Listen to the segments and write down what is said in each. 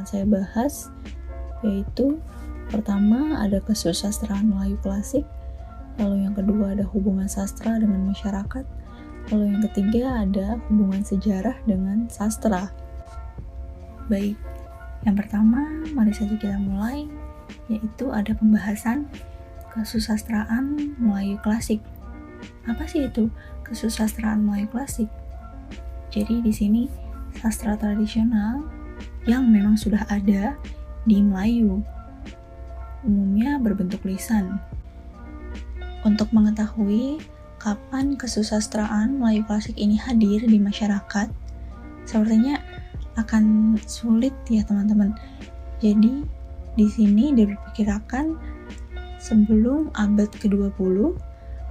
saya bahas, yaitu pertama ada kesusastraan Melayu klasik, lalu yang kedua ada hubungan sastra dengan masyarakat, lalu yang ketiga ada hubungan sejarah dengan sastra. Baik, yang pertama mari saja kita mulai, yaitu ada pembahasan kesusastraan Melayu klasik. Apa sih itu kesusastraan Melayu klasik? Jadi di sini sastra tradisional yang memang sudah ada di Melayu, umumnya berbentuk lisan. Untuk mengetahui kapan kesusastraan Melayu klasik ini hadir di masyarakat, sepertinya akan sulit ya teman-teman. Jadi di sini diperkirakan sebelum abad ke-20,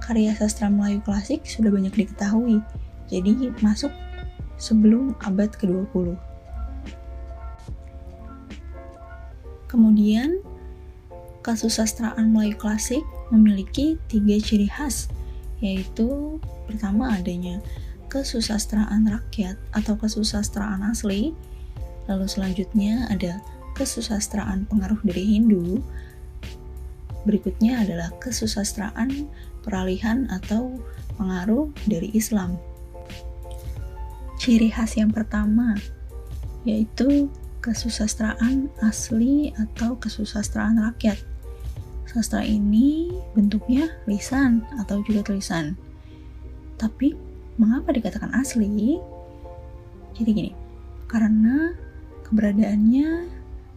karya sastra Melayu klasik sudah banyak diketahui. Jadi masuk sebelum abad ke-20. Kemudian, kesusastraan Melayu klasik memiliki 3 ciri khas, yaitu pertama adanya kesusastraan rakyat atau kesusastraan asli, lalu selanjutnya ada kesusastraan pengaruh dari Hindu, berikutnya adalah kesusastraan peralihan atau pengaruh dari Islam. Ciri khas yang pertama yaitu kesusastraan asli atau kesusastraan rakyat. Sastra ini bentuknya lisan atau juga tulisan. Tapi mengapa dikatakan asli? Jadi gini, karena keberadaannya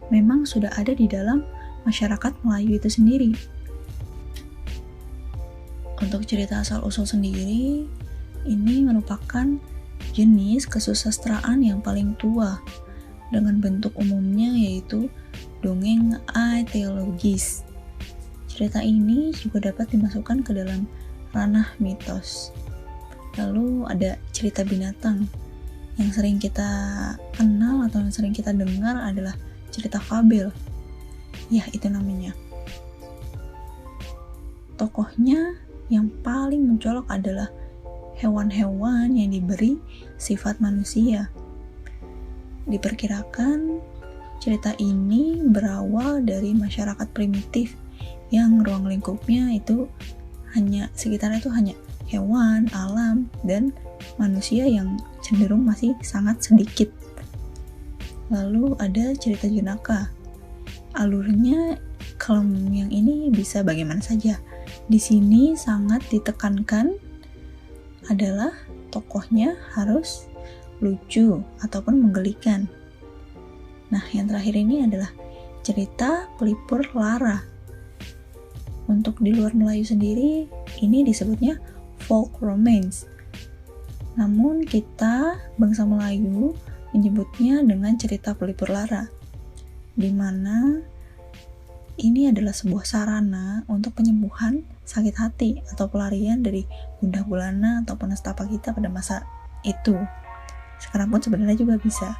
memang sudah ada di dalam masyarakat Melayu itu sendiri. Untuk cerita asal-usul sendiri, ini merupakan jenis kesusastraan yang paling tua, dengan bentuk umumnya yaitu dongeng ateologis. Cerita ini juga dapat dimasukkan ke dalam ranah mitos. Lalu ada cerita binatang. Yang sering kita kenal atau yang sering kita dengar adalah cerita fabel. Ya, itu namanya. Tokohnya yang paling mencolok adalah hewan-hewan yang diberi sifat manusia. Diperkirakan cerita ini berawal dari masyarakat primitif yang ruang lingkupnya itu sekitarnya itu hanya hewan, alam, dan manusia yang cenderung masih sangat sedikit. Lalu ada cerita jenaka. Alurnya kalau yang ini bisa bagaimana saja. Di sini sangat ditekankan adalah tokohnya harus lucu ataupun menggelikan. Nah, yang terakhir ini adalah cerita pelipur lara. Untuk di luar Melayu sendiri, ini disebutnya folk romance. Namun kita, bangsa Melayu, menyebutnya dengan cerita pelipur lara, di mana ini adalah sebuah sarana untuk penyembuhan sakit hati atau pelarian dari gundah gulana ataupun nestapa kita pada masa itu. Sekarang pun sebenarnya juga bisa.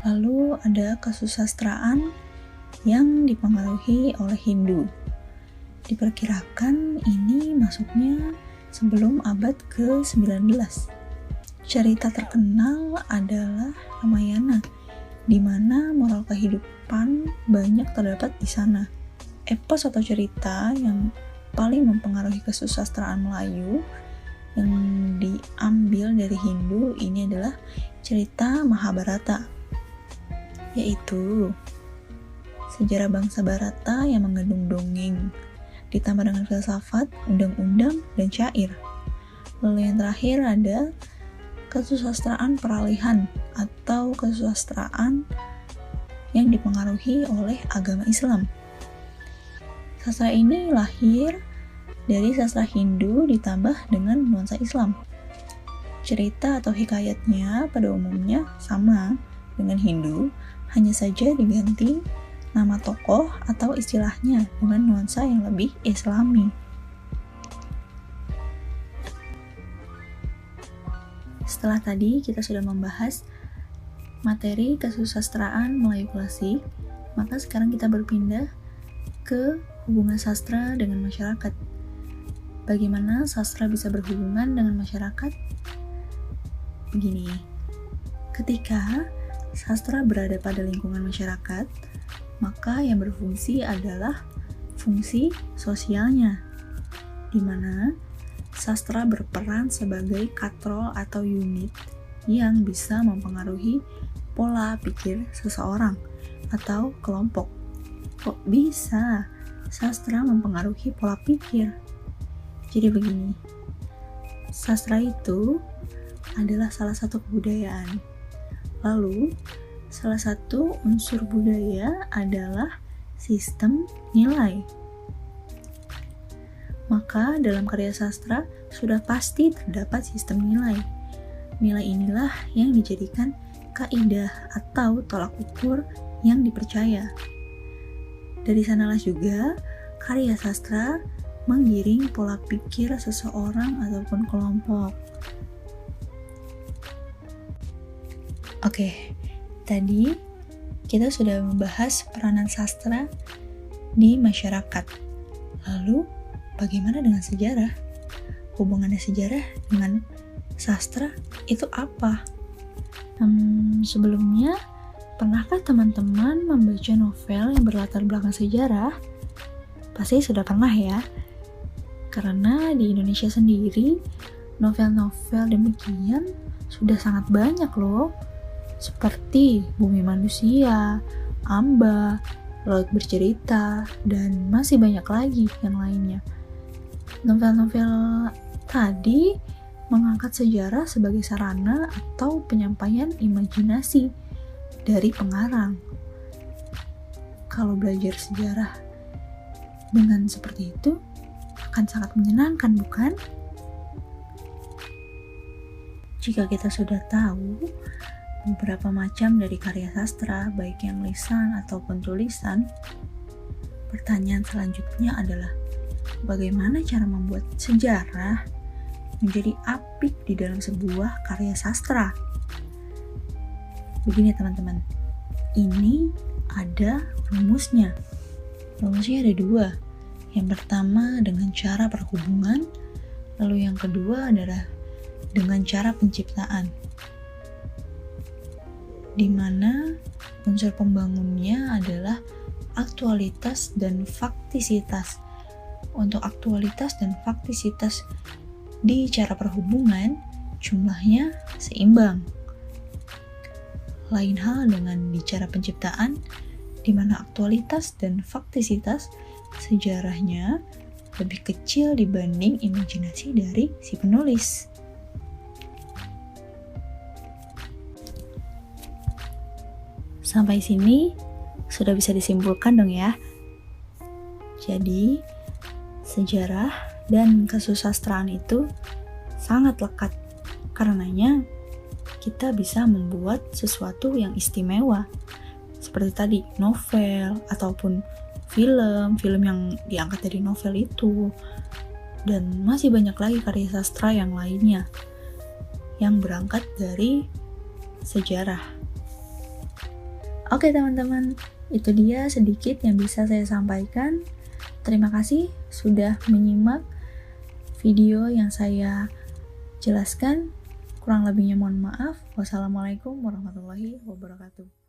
Lalu ada kesusastraan yang dipengaruhi oleh Hindu. Diperkirakan ini masuknya sebelum abad ke-19. Cerita terkenal adalah Ramayana, di mana moral kehidupan banyak terdapat di sana. Epos atau cerita yang paling mempengaruhi kesusastraan Melayu yang diambil dari Hindu ini adalah cerita Mahabharata, yaitu sejarah bangsa Bharata yang mengandung dongeng, ditambah dengan filsafat, undang-undang, dan syair. Lalu yang terakhir ada kesusastraan peralihan atau kesusastraan yang dipengaruhi oleh agama Islam. Sastra ini lahir dari sastra Hindu ditambah dengan nuansa Islam. Cerita atau hikayatnya pada umumnya sama dengan Hindu, hanya saja diganti nama tokoh atau istilahnya dengan nuansa yang lebih Islami. Setelah tadi kita sudah membahas materi kesusastraan Melayu klasik, maka sekarang kita berpindah ke hubungan sastra dengan masyarakat. Bagaimana sastra bisa berhubungan dengan masyarakat? Begini, ketika sastra berada pada lingkungan masyarakat, maka yang berfungsi adalah fungsi sosialnya, di mana sastra berperan sebagai katrol atau unit yang bisa mempengaruhi pola pikir seseorang atau kelompok. Kok bisa sastra mempengaruhi pola pikir? Jadi begini, sastra itu adalah salah satu kebudayaan. Lalu, salah satu unsur budaya adalah sistem nilai. Maka dalam karya sastra sudah pasti terdapat sistem nilai. Nilai inilah yang dijadikan kaidah atau tolak ukur yang dipercaya. Dari sanalah juga karya sastra menggiring pola pikir seseorang ataupun kelompok. Oke, tadi kita sudah membahas peranan sastra di masyarakat. Lalu, bagaimana dengan sejarah? Hubungannya sejarah dengan sastra itu apa? Sebelumnya, pernahkah teman-teman membaca novel yang berlatar belakang sejarah? Pasti sudah pernah ya. Karena di Indonesia sendiri, novel-novel demikian sudah sangat banyak loh. Seperti Bumi Manusia, Amba, Laut Bercerita, dan masih banyak lagi yang lainnya. Novel-novel tadi mengangkat sejarah sebagai sarana atau penyampaian imajinasi dari pengarang. Kalau belajar sejarah dengan seperti itu akan sangat menyenangkan, bukan? Jika kita sudah tahu beberapa macam dari karya sastra, baik yang lisan ataupun tulisan, pertanyaan selanjutnya adalah bagaimana cara membuat sejarah menjadi apik di dalam sebuah karya sastra? Begini teman-teman, ini ada rumusnya. Rumusnya ada dua. Yang pertama dengan cara perhubungan, lalu yang kedua adalah dengan cara penciptaan, di mana unsur pembangunnya adalah aktualitas dan faktisitas. Untuk aktualitas dan faktisitas di cara perhubungan, jumlahnya seimbang. Lain hal dengan di cara penciptaan, di mana aktualitas dan faktisitas sejarahnya lebih kecil dibanding imajinasi dari si penulis. Sampai sini sudah bisa disimpulkan dong ya. Jadi, sejarah dan kesusastraan itu sangat lekat. Karenanya, kita bisa membuat sesuatu yang istimewa. Seperti tadi, novel, ataupun film yang diangkat dari novel itu. Dan masih banyak lagi karya sastra yang lainnya yang berangkat dari sejarah. Oke teman-teman, itu dia sedikit yang bisa saya sampaikan. Terima kasih sudah menyimak video yang saya jelaskan. Kurang lebihnya mohon maaf. Wassalamualaikum warahmatullahi wabarakatuh.